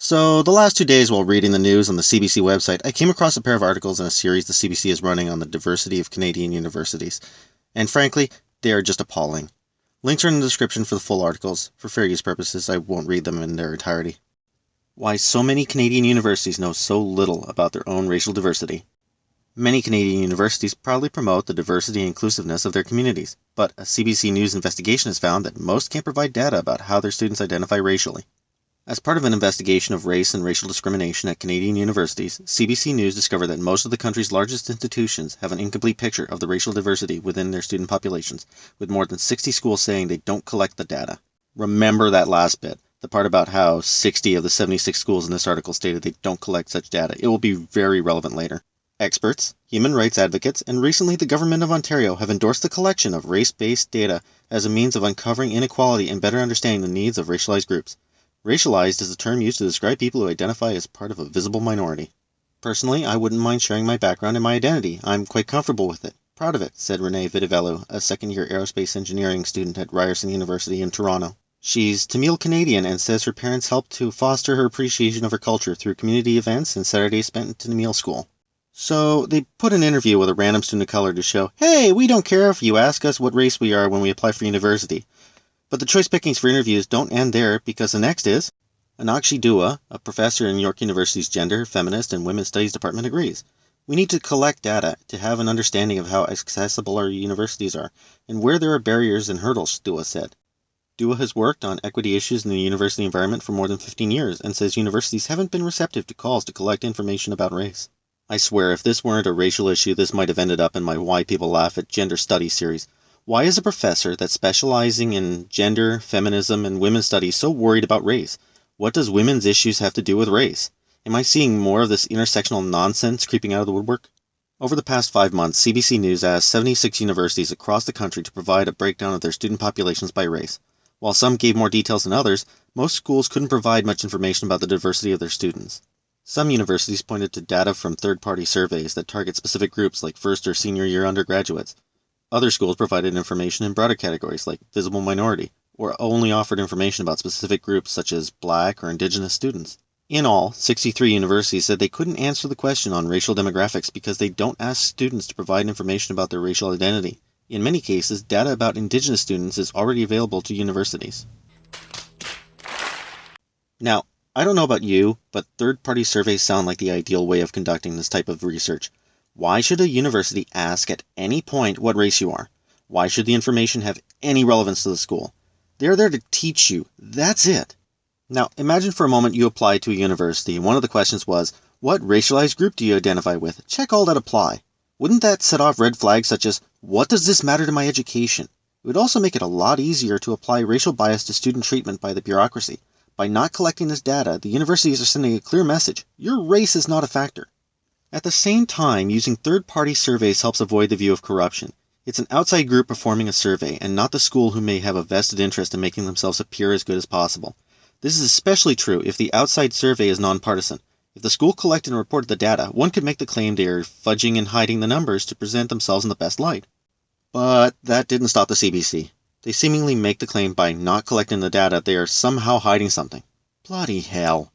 So, the last 2 days while reading the news on the CBC website, I came across a pair of articles in a series the CBC is running on the diversity of Canadian universities. And frankly, they are just appalling. Links are in the description for the full articles. For fair use purposes, I won't read them in their entirety. Why so many Canadian universities know so little about their own racial diversity. Many Canadian universities proudly promote the diversity and inclusiveness of their communities, but a CBC News investigation has found that most can't provide data about how their students identify racially. As part of an investigation of race and racial discrimination at Canadian universities, CBC News discovered that most of the country's largest institutions have an incomplete picture of the racial diversity within their student populations, with more than 60 schools saying they don't collect the data. Remember that last bit, the part about how 60 of the 76 schools in this article stated they don't collect such data. It will be very relevant later. Experts, human rights advocates, and recently the Government of Ontario have endorsed the collection of race-based data as a means of uncovering inequality and better understanding the needs of racialized groups. Racialized is a term used to describe people who identify as part of a visible minority. Personally, I wouldn't mind sharing my background and my identity. I'm quite comfortable with it. Proud of it, said Renee Vidivelu, a second-year aerospace engineering student at Ryerson University in Toronto. She's Tamil Canadian and says her parents helped to foster her appreciation of her culture through community events and Saturdays spent at Tamil school. So they put an interview with a random student of color to show, hey, we don't care if you ask us what race we are when we apply for university. But the choice pickings for interviews don't end there, because the next is Anakshi Dua, a professor in York University's Gender, Feminist, and Women's Studies Department, agrees. We need to collect data to have an understanding of how accessible our universities are, and where there are barriers and hurdles, Dua said. Dua has worked on equity issues in the university environment for more than 15 years, and says universities haven't been receptive to calls to collect information about race. I swear, if this weren't a racial issue, this might have ended up in my Why People Laugh at Gender Studies series. Why is a professor that's specializing in gender, feminism, and women's studies so worried about race? What does women's issues have to do with race? Am I seeing more of this intersectional nonsense creeping out of the woodwork? Over the past 5 months, CBC News asked 76 universities across the country to provide a breakdown of their student populations by race. While some gave more details than others, most schools couldn't provide much information about the diversity of their students. Some universities pointed to data from third-party surveys that target specific groups like first or senior year undergraduates. Other schools provided information in broader categories like visible minority, or only offered information about specific groups such as Black or Indigenous students. In all, 63 universities said they couldn't answer the question on racial demographics because they don't ask students to provide information about their racial identity. In many cases, data about Indigenous students is already available to universities. Now, I don't know about you, but third-party surveys sound like the ideal way of conducting this type of research. Why should a university ask at any point what race you are? Why should the information have any relevance to the school? They're there to teach you. That's it. Now, imagine for a moment you apply to a university and one of the questions was, what racialized group do you identify with? Check all that apply. Wouldn't that set off red flags such as, what does this matter to my education? It would also make it a lot easier to apply racial bias to student treatment by the bureaucracy. By not collecting this data, the universities are sending a clear message. Your race is not a factor. At the same time, using third-party surveys helps avoid the view of corruption. It's an outside group performing a survey, and not the school who may have a vested interest in making themselves appear as good as possible. This is especially true if the outside survey is nonpartisan. If the school collected and reported the data, one could make the claim they are fudging and hiding the numbers to present themselves in the best light. But that didn't stop the CBC. They seemingly make the claim by not collecting the data they are somehow hiding something. Bloody hell.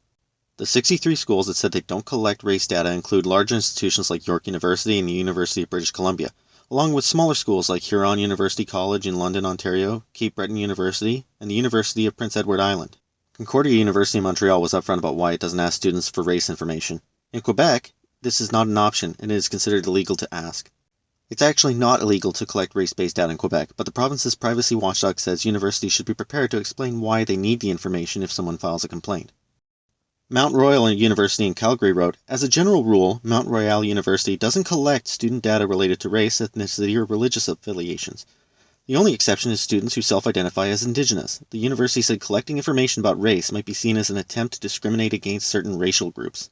The 63 schools that said they don't collect race data include larger institutions like York University and the University of British Columbia, along with smaller schools like Huron University College in London, Ontario, Cape Breton University, and the University of Prince Edward Island. Concordia University in Montreal was upfront about why it doesn't ask students for race information. In Quebec, this is not an option and it is considered illegal to ask. It's actually not illegal to collect race-based data in Quebec, but the province's privacy watchdog says universities should be prepared to explain why they need the information if someone files a complaint. Mount Royal University in Calgary wrote, as a general rule, Mount Royal University doesn't collect student data related to race, ethnicity, or religious affiliations. The only exception is students who self-identify as Indigenous. The university said collecting information about race might be seen as an attempt to discriminate against certain racial groups.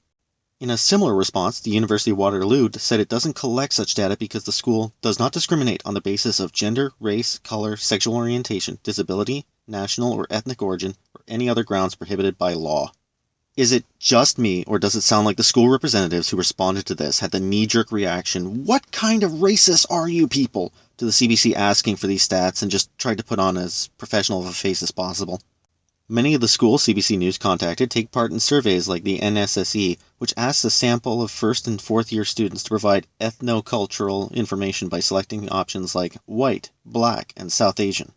In a similar response, the University of Waterloo said it doesn't collect such data because the school does not discriminate on the basis of gender, race, color, sexual orientation, disability, national or ethnic origin, or any other grounds prohibited by law. Is it just me, or does it sound like the school representatives who responded to this had the knee-jerk reaction, what kind of racist are you people, to the CBC asking for these stats and just tried to put on as professional of a face as possible? Many of the schools CBC News contacted take part in surveys like the NSSE, which asks a sample of first and fourth year students to provide ethnocultural information by selecting options like white, black, and South Asian.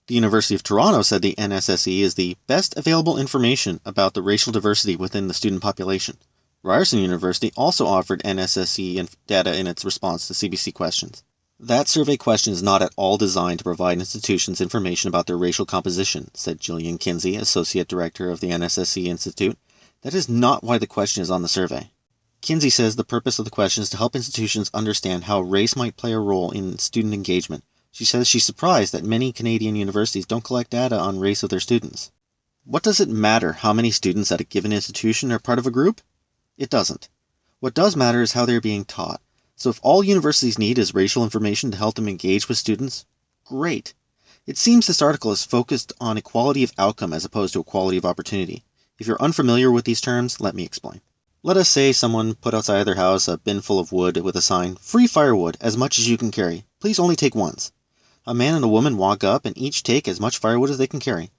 The University of Toronto said the NSSE is the best available information about the racial diversity within the student population. Ryerson University also offered NSSE data in its response to CBC questions. That survey question is not at all designed to provide institutions information about their racial composition, said Gillian Kinsey, Associate Director of the NSSE Institute. That is not why the question is on the survey. Kinsey says the purpose of the question is to help institutions understand how race might play a role in student engagement. She says she's surprised that many Canadian universities don't collect data on race of their students. What does it matter how many students at a given institution are part of a group? It doesn't. What does matter is how they're being taught. So if all universities need is racial information to help them engage with students, great. It seems this article is focused on equality of outcome as opposed to equality of opportunity. If you're unfamiliar with these terms, let me explain. Let us say someone put outside their house a bin full of wood with a sign, "Free firewood, as much as you can carry. Please only take once." A man and a woman walk up and each take as much firewood as they can carry.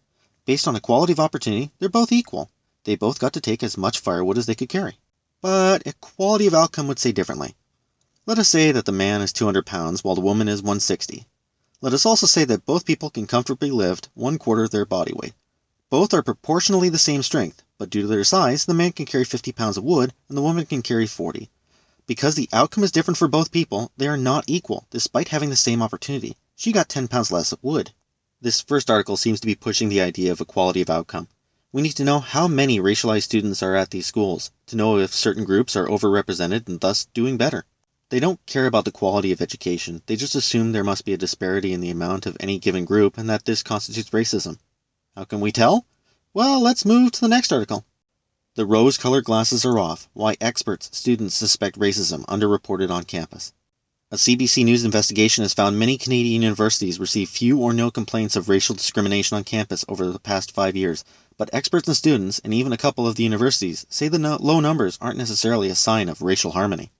Based on equality of opportunity, they're both equal. They both got to take as much firewood as they could carry. But equality of outcome would say differently. Let us say that the man is 200 pounds while the woman is 160. Let us also say that both people can comfortably lift 1/4 of their body weight. Both are proportionally the same strength, but due to their size, the man can carry 50 pounds of wood and the woman can carry 40. Because the outcome is different for both people, they are not equal, despite having the same opportunity. She got 10 pounds less of wood. This first article seems to be pushing the idea of equality of outcome. We need to know how many racialized students are at these schools, to know if certain groups are overrepresented and thus doing better. They don't care about the quality of education, they just assume there must be a disparity in the amount of any given group and that this constitutes racism. How can we tell? Well, let's move to the next article. The rose-colored glasses are off. Why experts, students suspect racism, underreported on campus. A CBC News investigation has found many Canadian universities receive few or no complaints of racial discrimination on campus over the past 5 years, but experts and students, and even a couple of the universities, say the low numbers aren't necessarily a sign of racial harmony.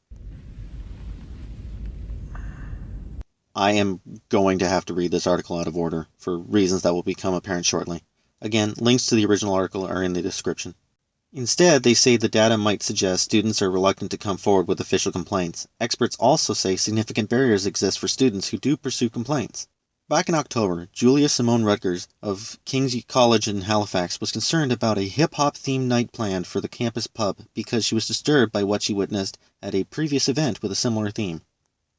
I am going to have to read this article out of order, for reasons that will become apparent shortly. Again, links to the original article are in the description. Instead, they say the data might suggest students are reluctant to come forward with official complaints. Experts also say significant barriers exist for students who do pursue complaints. Back in October, Julia Simone Rutgers of King's College in Halifax was concerned about a hip-hop themed night planned for the campus pub because she was disturbed by what she witnessed at a previous event with a similar theme.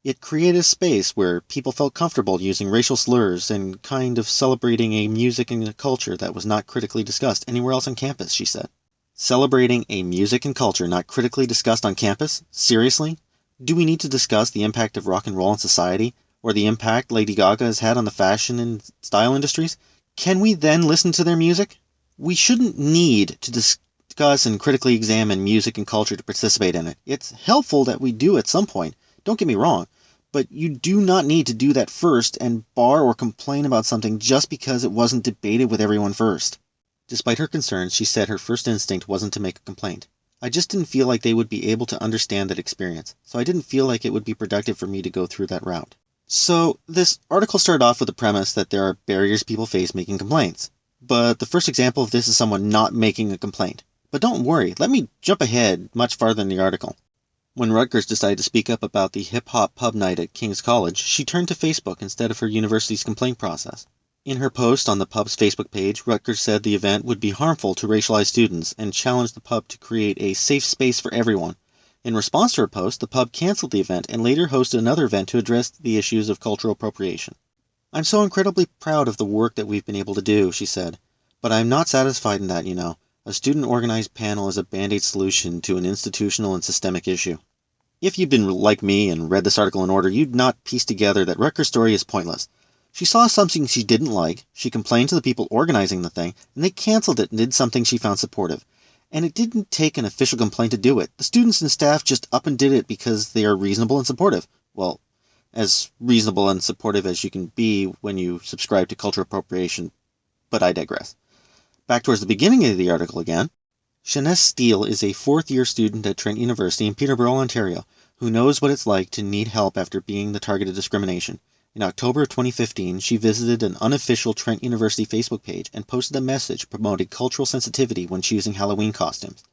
It created a space where people felt comfortable using racial slurs and kind of celebrating a music and a culture that was not critically discussed anywhere else on campus, she said. Celebrating a music and culture not critically discussed on campus? Seriously? Do we need to discuss the impact of rock and roll on society, or the impact Lady Gaga has had on the fashion and style industries? Can we then listen to their music? We shouldn't need to discuss and critically examine music and culture to participate in it. It's helpful that we do at some point, don't get me wrong, but you do not need to do that first and bar or complain about something just because it wasn't debated with everyone first. Despite her concerns, she said her first instinct wasn't to make a complaint. I just didn't feel like they would be able to understand that experience, so I didn't feel like it would be productive for me to go through that route. So, this article started off with the premise that there are barriers people face making complaints. But the first example of this is someone not making a complaint. But don't worry, let me jump ahead much farther in the article. When Rutgers decided to speak up about the hip-hop pub night at King's College, she turned to Facebook instead of her university's complaint process. In her post on the pub's Facebook page, Rutgers said the event would be harmful to racialized students and challenged the pub to create a safe space for everyone. In response to her post, the pub canceled the event and later hosted another event to address the issues of cultural appropriation. "I'm so incredibly proud of the work that we've been able to do," she said, "but I'm not satisfied in that, you know. A student-organized panel is a band-aid solution to an institutional and systemic issue." If you'd been like me and read this article in order, you'd not piece together that Rutgers' story is pointless. She saw something she didn't like, she complained to the people organizing the thing, and they canceled it and did something she found supportive. And it didn't take an official complaint to do it. The students and staff just up and did it because they are reasonable and supportive. Well, as reasonable and supportive as you can be when you subscribe to cultural appropriation, but I digress. Back towards the beginning of the article again. Shanesse Steele is a fourth-year student at Trent University in Peterborough, Ontario, who knows what it's like to need help after being the target of discrimination. In October of 2015, she visited an unofficial Trent University Facebook page and posted a message promoting cultural sensitivity when choosing Halloween costumes.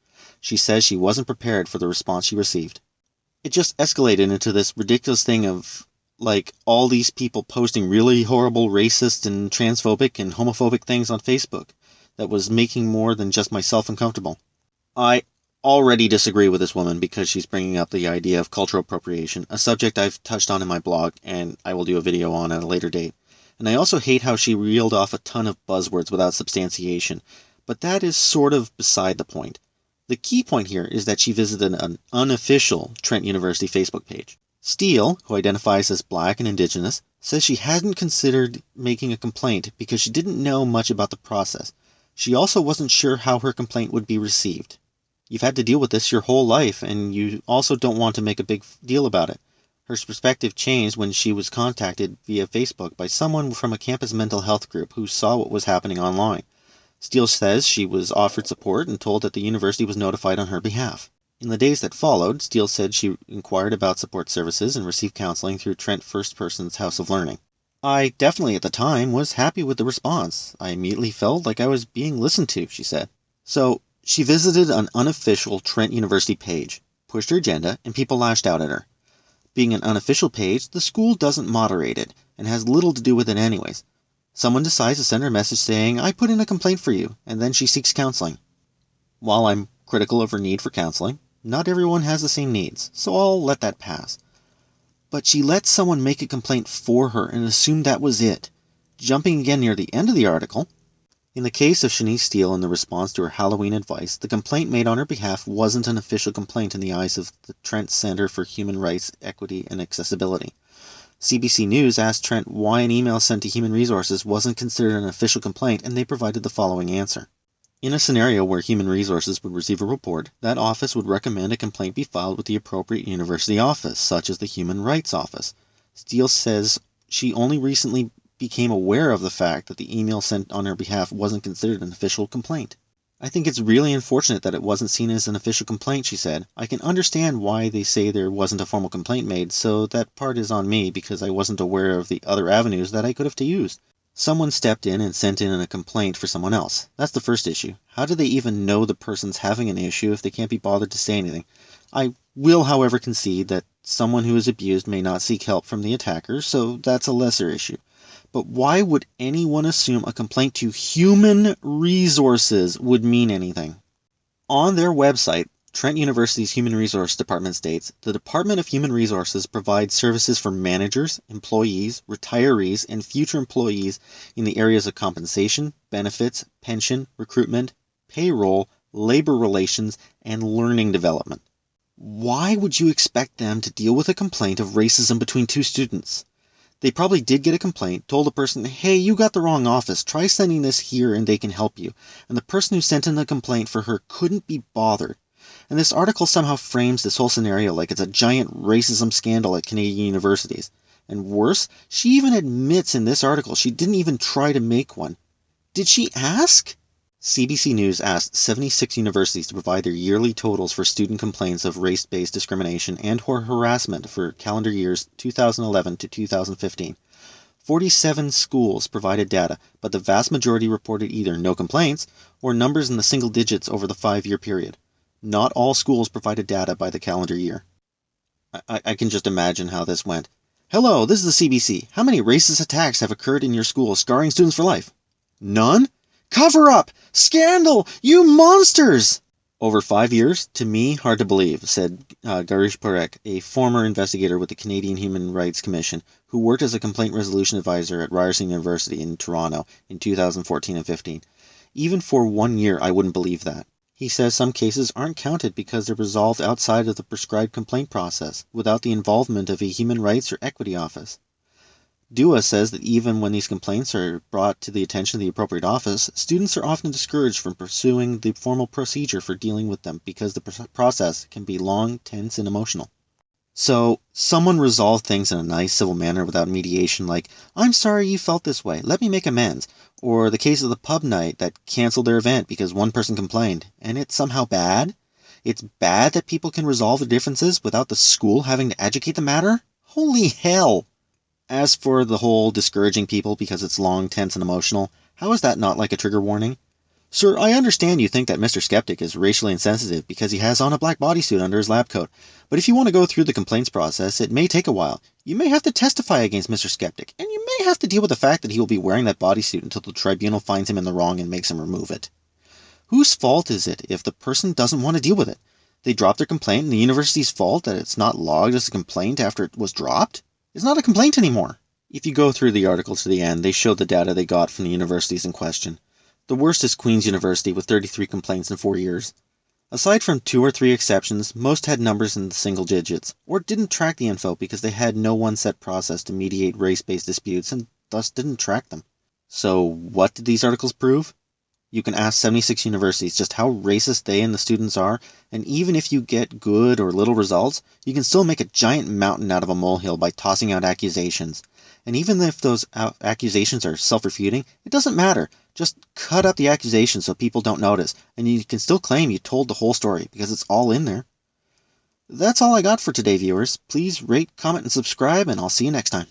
She says she wasn't prepared for the response she received. It just escalated into this ridiculous thing of, like, all these people posting really horrible racist and transphobic and homophobic things on Facebook that was making more than just myself uncomfortable. I already disagree with this woman because she's bringing up the idea of cultural appropriation, a subject I've touched on in my blog and I will do a video on at a later date. And I also hate how she reeled off a ton of buzzwords without substantiation, but that is sort of beside the point. The key point here is that she visited an unofficial Trent University Facebook page. Steele, who identifies as Black and Indigenous, says she hadn't considered making a complaint because she didn't know much about the process. She also wasn't sure how her complaint would be received. You've had to deal with this your whole life, and you also don't want to make a big deal about it. Her perspective changed when she was contacted via Facebook by someone from a campus mental health group who saw what was happening online. Steele says she was offered support and told that the university was notified on her behalf. In the days that followed, Steele said she inquired about support services and received counseling through Trent First Person's House of Learning. I definitely at the time was happy with the response. I immediately felt like I was being listened to, she said. So, she visited an unofficial Trent University page, pushed her agenda, and people lashed out at her. Being an unofficial page, the school doesn't moderate it, and has little to do with it anyways. Someone decides to send her a message saying, I put in a complaint for you, and then she seeks counseling. While I'm critical of her need for counseling, not everyone has the same needs, so I'll let that pass. But she let someone make a complaint for her and assumed that was it. Jumping again near the end of the article, in the case of Shanice Steele and the response to her Halloween advice, the complaint made on her behalf wasn't an official complaint in the eyes of the Trent Center for Human Rights, Equity, and Accessibility. CBC News asked Trent why an email sent to Human Resources wasn't considered an official complaint, and they provided the following answer. In a scenario where Human Resources would receive a report, that office would recommend a complaint be filed with the appropriate university office, such as the Human Rights Office. Steele says she only recently became aware of the fact that the email sent on her behalf wasn't considered an official complaint. I think it's really unfortunate that it wasn't seen as an official complaint, she said. I can understand why they say there wasn't a formal complaint made, so that part is on me because I wasn't aware of the other avenues that I could have used. Someone stepped in and sent in a complaint for someone else. That's the first issue. How do they even know the person's having an issue if they can't be bothered to say anything? I will, however, concede that someone who is abused may not seek help from the attacker, so that's a lesser issue. But why would anyone assume a complaint to Human Resources would mean anything? On their website, Trent University's Human Resource Department states, the Department of Human Resources provides services for managers, employees, retirees, and future employees in the areas of compensation, benefits, pension, recruitment, payroll, labor relations, and learning development. Why would you expect them to deal with a complaint of racism between two students? They probably did get a complaint, told the person, hey, you got the wrong office, try sending this here and they can help you. And the person who sent in the complaint for her couldn't be bothered. And this article somehow frames this whole scenario like it's a giant racism scandal at Canadian universities. And worse, she even admits in this article she didn't even try to make one. Did she ask? CBC News asked 76 universities to provide their yearly totals for student complaints of race-based discrimination and or harassment for calendar years 2011 to 2015. 47 schools provided data, but the vast majority reported either no complaints or numbers in the single digits over the 5-year period. Not all schools provided data by the calendar year. I can just imagine how this went. Hello, this is the CBC. How many racist attacks have occurred in your school, scarring students for life? None? Cover up! Scandal! You monsters! Over 5 years? To me, hard to believe, said Garish Parekh, a former investigator with the Canadian Human Rights Commission, who worked as a complaint resolution advisor at Ryerson University in Toronto in 2014 and 15. Even for 1 year, I wouldn't believe that. He says some cases aren't counted because they're resolved outside of the prescribed complaint process, without the involvement of a human rights or equity office. Dua says that even when these complaints are brought to the attention of the appropriate office, students are often discouraged from pursuing the formal procedure for dealing with them because the process can be long, tense, and emotional. So, someone resolved things in a nice, civil manner without mediation, like, I'm sorry you felt this way, let me make amends, or the case of the pub night that canceled their event because one person complained, and it's somehow bad? It's bad that people can resolve their differences without the school having to educate the matter? Holy hell! As for the whole discouraging people because it's long, tense, and emotional, how is that not like a trigger warning? Sir, I understand you think that Mr. Skeptic is racially insensitive because he has on a black bodysuit under his lab coat, but if you want to go through the complaints process, it may take a while. You may have to testify against Mr. Skeptic, and you may have to deal with the fact that he will be wearing that bodysuit until the tribunal finds him in the wrong and makes him remove it. Whose fault is it if the person doesn't want to deal with it? They drop their complaint, and the university's fault that it's not logged as a complaint after it was dropped? It's not a complaint anymore. If you go through the article to the end, they show the data they got from the universities in question. The worst is Queen's University with 33 complaints in 4 years. Aside from 2 or 3 exceptions, most had numbers in the single digits, or didn't track the info because they had no one set process to mediate race-based disputes and thus didn't track them. So what did these articles prove? You can ask 76 universities just how racist they and the students are, and even if you get good or little results, you can still make a giant mountain out of a molehill by tossing out accusations. And even if those accusations are self-refuting, it doesn't matter. Just cut up the accusations so people don't notice, and you can still claim you told the whole story, because it's all in there. That's all I got for today, viewers. Please rate, comment, and subscribe, and I'll see you next time.